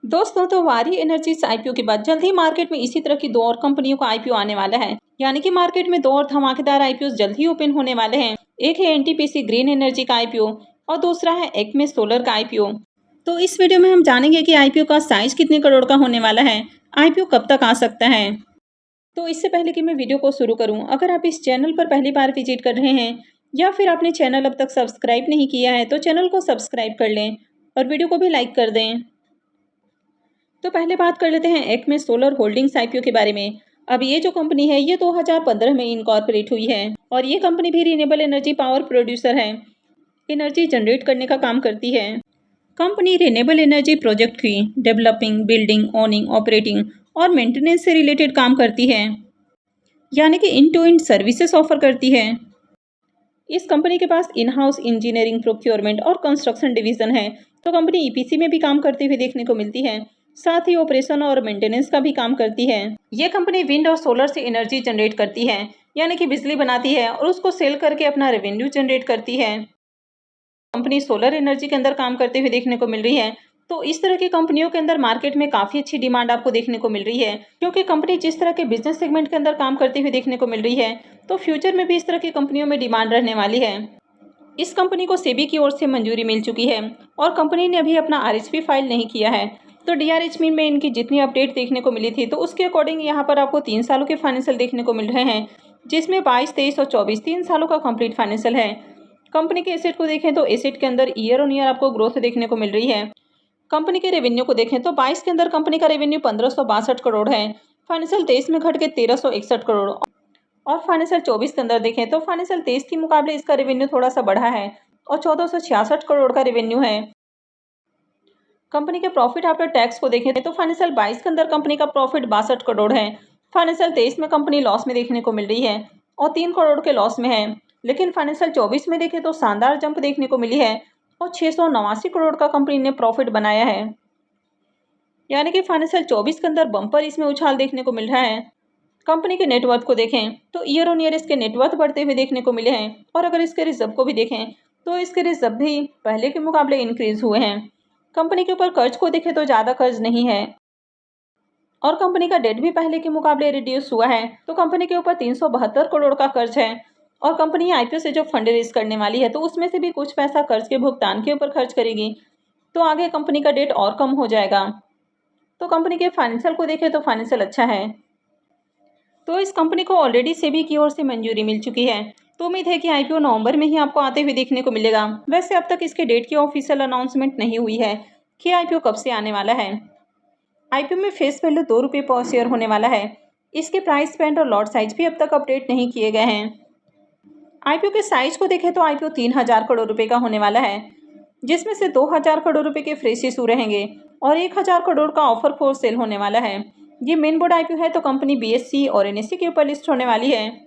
दोस्तों, तो वारी एनर्जीज आईपीओ के बाद जल्द ही मार्केट में इसी तरह की दो और कंपनियों का आईपीओ आने वाला है। यानी कि मार्केट में दो और धमाकेदार आईपीओ जल्द ही ओपन होने वाले हैं। एक है एनटीपीसी ग्रीन एनर्जी का आईपीओ और दूसरा है एक्मे सोलर का आईपीओ। तो इस वीडियो में हम जानेंगे कि आईपीओ का साइज कितने करोड़ का होने वाला है, आईपीओ कब तक आ सकता है। तो इससे पहले कि मैं वीडियो को शुरू करूं, अगर आप इस चैनल पर पहली बार विजिट कर रहे हैं या फिर आपने चैनल अब तक सब्सक्राइब नहीं किया है तो चैनल को सब्सक्राइब कर लें और वीडियो को भी लाइक कर दें। तो पहले बात कर लेते हैं एक्मे सोलर होल्डिंग्स आईपीओ के बारे में। अब ये जो कंपनी है ये 2015 में इनकॉर्पोरेट हुई है और ये कंपनी भी रिन्यूएबल एनर्जी पावर प्रोड्यूसर है, एनर्जी जनरेट करने का काम करती है। कंपनी रिन्यूएबल एनर्जी प्रोजेक्ट की डेवलपिंग, बिल्डिंग, ओनिंग, ऑपरेटिंग और मेंटेनेंस से रिलेटेड काम करती है, यानी कि इन टू एंड सर्विसेज ऑफर करती है। इस कंपनी के पास इन हाउस इंजीनियरिंग, प्रोक्योरमेंट और कंस्ट्रक्शन डिवीजन है। तो कंपनी ईपीसी में भी काम करती हुई देखने को मिलती है, साथ ही ऑपरेशन और मेंटेनेंस का भी काम करती है। ये कंपनी विंड और सोलर से एनर्जी जनरेट करती है, यानी कि बिजली बनाती है और उसको सेल करके अपना रेवेन्यू जनरेट करती है। कंपनी सोलर एनर्जी के अंदर काम करते हुए देखने को मिल रही है। तो इस तरह की कंपनियों के अंदर मार्केट में काफ़ी अच्छी डिमांड आपको देखने को मिल रही है, क्योंकि कंपनी जिस तरह के बिजनेस सेगमेंट के अंदर काम करती हुई देखने को मिल रही है, तो फ्यूचर में भी इस तरह की कंपनियों में डिमांड रहने वाली है। इस कंपनी को सेबी की ओर से मंजूरी मिल चुकी है और कंपनी ने अभी अपना आरएचपी फाइल नहीं किया है। तो डीआरएचपी में इनकी जितनी अपडेट देखने को मिली थी तो उसके अकॉर्डिंग यहाँ पर आपको 3 सालों के फाइनेंशियल देखने को मिल रहे हैं, जिसमें 22, 23 और 24 3 सालों का कंप्लीट फाइनेंशियल है। कंपनी के एसेट को देखें तो एसेट के अंदर ईयर ऑन ईयर आपको ग्रोथ देखने को मिल रही है। कंपनी के रेवेन्यू को देखें तो 22 के अंदर कंपनी का रेवेन्यू 1562 करोड़ है, फाइनेंशियल 23 में घट के 1361 करोड़ और फाइनेंशियल 24 के अंदर देखें तो फाइनेंशियल 23 के मुकाबले इसका रेवेन्यू थोड़ा सा बढ़ा है और 1466 करोड़ का रेवेन्यू है। कंपनी के प्रॉफिट आफ्टर टैक्स को देखें तो फाइनेंशियल 22 के अंदर कंपनी का प्रॉफिट 62 करोड़ है, फाइनेंशियल 23 में कंपनी लॉस में देखने को मिल रही है और 3 करोड़ के लॉस में है। लेकिन फाइनेंशियल 24 में देखें तो शानदार जंप देखने को मिली है और 689 करोड़ का कंपनी ने प्रॉफिट बनाया है, यानी कि फाइनेंशियल 24 के अंदर बम्पर इसमें उछाल देखने को मिल रहा है। कंपनी के नेटवर्थ को देखें तो ईयर ऑन ईयर इसके नेटवर्थ बढ़ते हुए देखने को मिले हैं और अगर इसके रिजर्व को भी देखें तो इसके रिजर्व भी पहले के मुकाबले इंक्रीज हुए हैं। कंपनी के ऊपर कर्ज को देखें तो ज़्यादा कर्ज नहीं है और कंपनी का डेट भी पहले के मुकाबले रिड्यूस हुआ है। तो कंपनी के ऊपर 372 करोड़ का कर्ज है और कंपनी आईपीओ से जो फंड रेज करने वाली है तो उसमें से भी कुछ पैसा कर्ज के भुगतान के ऊपर खर्च करेगी, तो आगे कंपनी का डेट और कम हो जाएगा। तो कंपनी के फाइनेंशियल को देखें तो फाइनेंशियल अच्छा है। तो इस कंपनी को ऑलरेडी सेबी की ओर से मंजूरी मिल चुकी है, तो उम्मीद है कि आईपीओ नवंबर में ही आपको आते हुए देखने को मिलेगा। वैसे अब तक इसके डेट की ऑफिशियल अनाउंसमेंट नहीं हुई है कि आईपीओ कब से आने वाला है। आईपीओ में फेस वैल्यू 2 रुपये पर शेयर होने वाला है। इसके प्राइस बैंड और लॉट साइज भी अब तक अपडेट नहीं किए गए हैं। आईपीओ के साइज को देखें तो आईपीओ 3000 करोड़ रुपए का होने वाला है, जिसमें से 2000 करोड़ रुपए के फ्रेश इशू रहेंगे और 1000 करोड़ का ऑफर फॉर सेल होने वाला है। ये मेन बोर्ड आईपीओ है, तो कंपनी बीएससी और एनएससी के ऊपर लिस्ट होने वाली है।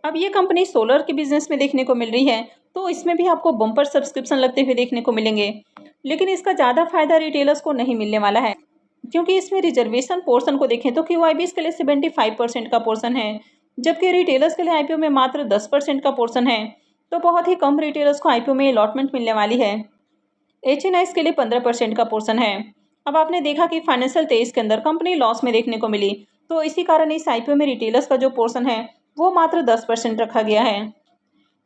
अब ये कंपनी सोलर के बिजनेस में देखने को मिल रही है, तो इसमें भी आपको बम्पर सब्सक्रिप्शन लगते हुए देखने को मिलेंगे, लेकिन इसका ज़्यादा फायदा रिटेलर्स को नहीं मिलने वाला है, क्योंकि इसमें रिजर्वेशन पोर्शन को देखें तो क्यूआईबीएस के लिए 75% का पोर्शन है, जबकि रिटेलर्स के लिए आईपीओ में मात्र 10% का पोर्शन है। तो बहुत ही कम रिटेलर्स को आईपीओ में अलॉटमेंट मिलने वाली है। एचएनआईस के लिए 15% का पोर्शन है। अब आपने देखा कि फाइनेंशियल 23 के अंदर कंपनी लॉस में देखने को मिली, तो इसी कारण इस आईपीओ में रिटेलर्स का जो पोर्शन है वो मात्र 10% रखा गया है।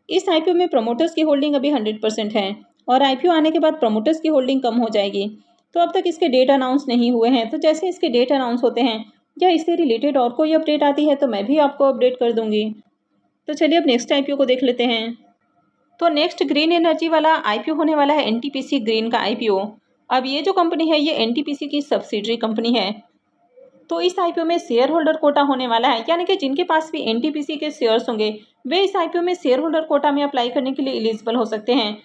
इस आईपीओ में प्रमोटर्स की होल्डिंग अभी 100% है और आईपीओ आने के बाद प्रमोटर्स की होल्डिंग कम हो जाएगी। तो अब तक इसके डेट अनाउंस नहीं हुए हैं, तो जैसे इसके डेट अनाउंस होते हैं या इससे रिलेटेड और कोई अपडेट आती है तो मैं भी आपको अपडेट कर दूंगी। तो चलिए अब नेक्स्ट आईपीओ को देख लेते हैं। तो नेक्स्ट ग्रीन एनर्जी वाला आईपीओ होने वाला है एनटीपीसी ग्रीन का आईपीओ। अब ये जो कंपनी है ये एनटीपीसी की सब्सिडरी कंपनी है। तो इस आईपीओ में शेयर होल्डर कोटा होने वाला है, यानी कि जिनके पास भी एनटीपीसी के शेयर्स होंगे वे इस आईपीओ में शेयर होल्डर कोटा में अप्लाई करने के लिए एलिजिबल हो सकते हैं।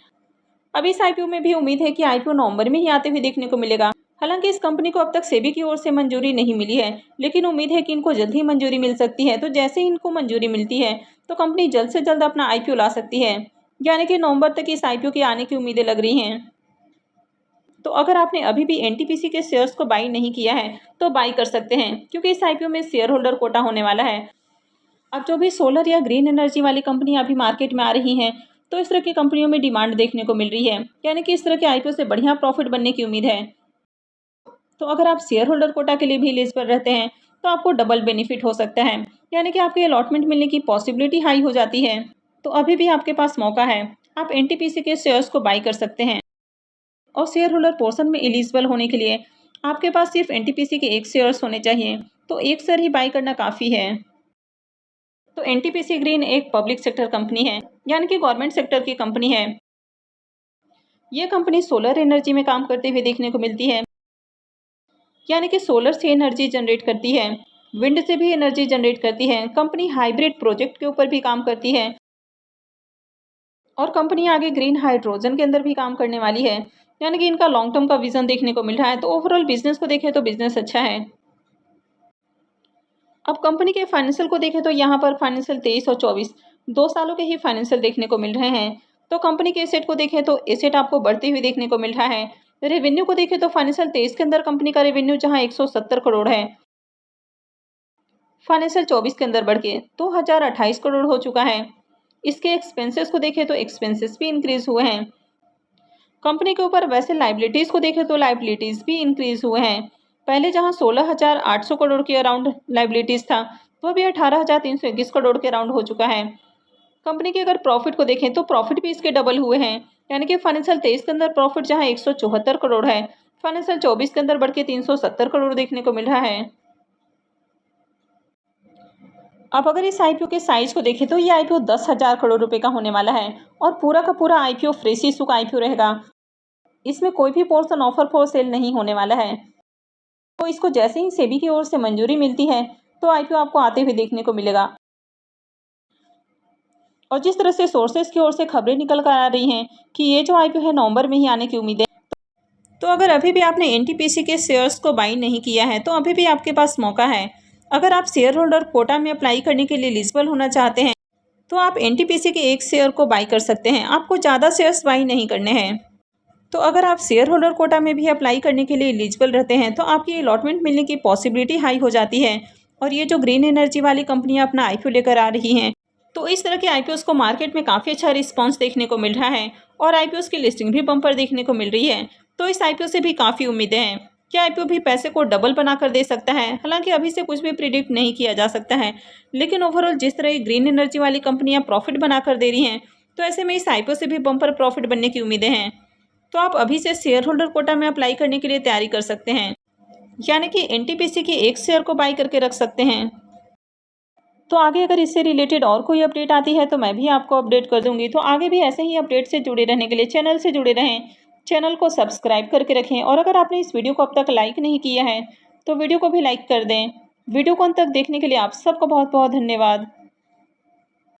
अब इस आईपीओ में भी उम्मीद है कि आईपीओ नवंबर में ही आते हुए देखने को मिलेगा। हालांकि इस कंपनी को अब तक सेबी की ओर से मंजूरी नहीं मिली है, लेकिन उम्मीद है कि इनको जल्द ही मंजूरी मिल सकती है। तो जैसे ही इनको मंजूरी मिलती है तो कंपनी जल्द से जल्द अपना आईपीओ ला सकती है, यानी कि नवंबर तक इस आईपीओ के आने की उम्मीदें लग रही हैं। तो अगर आपने अभी भी एनटीपीसी के शेयर्स को बाई नहीं किया है तो बाई कर सकते हैं, क्योंकि इस आईपीओ में शेयर होल्डर कोटा होने वाला है। अब जो भी सोलर या ग्रीन एनर्जी वाली कंपनियां अभी मार्केट में आ रही हैं तो इस तरह की कंपनियों में डिमांड देखने को मिल रही है, यानी कि इस तरह के आईपीओ से बढ़िया प्रॉफिट बनने की उम्मीद है। तो अगर आप शेयर होल्डर कोटा के लिए भी एलिजिबल रहते हैं तो आपको डबल बेनिफिट हो सकता है, यानी कि आपके अलॉटमेंट मिलने की पॉसिबिलिटी हाई हो जाती है। तो अभी भी आपके पास मौका है, आप एनटीपीसी के शेयर्स को बाई कर सकते हैं। और शेयर होल्डर पोर्शन में एलिजिबल होने के लिए आपके पास सिर्फ एनटीपीसी के एक शेयर्स होने चाहिए, तो एक शेयर ही बाई करना काफ़ी है। तो एनटीपीसी ग्रीन एक पब्लिक सेक्टर कंपनी है, यानी कि गवर्नमेंट सेक्टर की कंपनी है। ये कंपनी सोलर एनर्जी में काम करते हुए देखने को मिलती है, यानी कि सोलर से एनर्जी जनरेट करती है, विंड से भी एनर्जी जनरेट करती है। कंपनी हाइब्रिड प्रोजेक्ट के ऊपर भी काम करती है और कंपनी आगे ग्रीन हाइड्रोजन के अंदर भी काम करने वाली है, यानी कि इनका लॉन्ग टर्म का विजन देखने को मिल रहा है। तो ओवरऑल बिजनेस को देखें तो बिजनेस अच्छा है। अब कंपनी के फाइनेंशियल को देखें तो यहाँ पर फाइनेंशियल 23 और 24 2 सालों के ही फाइनेंशियल देखने को मिल रहे हैं। तो कंपनी के एसेट को देखें तो एसेट आपको बढ़ते हुए देखने को मिल रहा है। रेवेन्यू को देखें तो फाइनेंशियल 23 के अंदर कंपनी का रेवेन्यू जहाँ 170 करोड़ है, फाइनेंशियल 24 के अंदर बढ़ के 2028 करोड़ हो चुका है। इसके एक्सपेंसेस को देखें तो एक्सपेंसेस भी इंक्रीज हुए हैं। कंपनी के ऊपर वैसे लाइबिलिटीज़ को देखें तो लाइबिलिटीज़ भी इंक्रीज हुए हैं। पहले जहां 16,800 करोड़ के अराउंड लाइबिलिटीज़ था, तो अभी 18,321 करोड़ के अराउंड हो चुका है। कंपनी के अगर प्रॉफिट को देखें तो प्रॉफिट भी इसके डबल हुए हैं, यानी कि फाइनेंशियल 23 के अंदर प्रॉफिट जहां 174 करोड़ है, फाइनेंशियल 24 के अंदर बढ़ के 370 करोड़ देखने को मिल रहा है। अब अगर इस आईपीओ के साइज को देखें तो ये आईपीओ 10,000 करोड़ रुपए का होने वाला है और पूरा का पूरा आईपीओ फ्रेश इशू का आईपीओ रहेगा। इसमें कोई भी पोर्शन ऑफर फॉर सेल नहीं होने वाला है। तो इसको जैसे ही सेबी की ओर से मंजूरी मिलती है तो आईपीओ आपको आते हुए देखने को मिलेगा। और जिस तरह से सोर्सेज की ओर से खबरें निकल कर आ रही हैं कि ये जो आईपीओ है नवंबर में ही आने की उम्मीद है। तो अगर अभी भी आपने एनटीपीसी के शेयर्स को बाई नहीं किया है तो अभी भी आपके पास मौका है। अगर आप शेयर होल्डर कोटा में अप्लाई करने के लिए एलिजिबल होना चाहते हैं तो आप एनटीपीसी के एक शेयर को बाई कर सकते हैं, आपको ज़्यादा शेयर्स बाई नहीं करने हैं। तो अगर आप शेयर होल्डर कोटा में भी अप्लाई करने के लिए एलिजिबल रहते हैं तो आपकी अलॉटमेंट मिलने की पॉसिबिलिटी हाई हो जाती है। और ये जो ग्रीन एनर्जी वाली कंपनियां अपना आईपीओ लेकर आ रही हैं, तो इस तरह के आईपीओस को मार्केट में काफ़ी अच्छा रिस्पांस देखने को मिल रहा है और आईपीओस की लिस्टिंग भी बम्पर देखने को मिल रही है। तो इस आईपीओ से भी काफ़ी उम्मीदें हैं कि आईपीओ भी पैसे को डबल बना कर दे सकता है। हालांकि अभी से कुछ भी प्रिडिक्ट नहीं किया जा सकता है, लेकिन ओवरऑल जिस तरह ये ग्रीन एनर्जी वाली कंपनियां प्रॉफिट बना कर दे रही हैं, तो ऐसे में इस आईपीओ से भी बम्पर प्रॉफिट बनने की उम्मीदें हैं। तो आप अभी से शेयर होल्डर कोटा में अप्लाई करने के लिए तैयारी कर सकते हैं, यानी कि एनटीपीसी के एक शेयर को बाई करके रख सकते हैं। तो आगे अगर इससे रिलेटेड और कोई अपडेट आती है तो मैं भी आपको अपडेट कर दूंगी। तो आगे भी ऐसे ही अपडेट से जुड़े रहने के लिए चैनल से जुड़े रहें, चैनल को सब्सक्राइब करके रखें। और अगर आपने इस वीडियो को अब तक लाइक नहीं किया है तो वीडियो को भी लाइक कर दें। वीडियो को अंत तक देखने के लिए आप सबको बहुत बहुत धन्यवाद।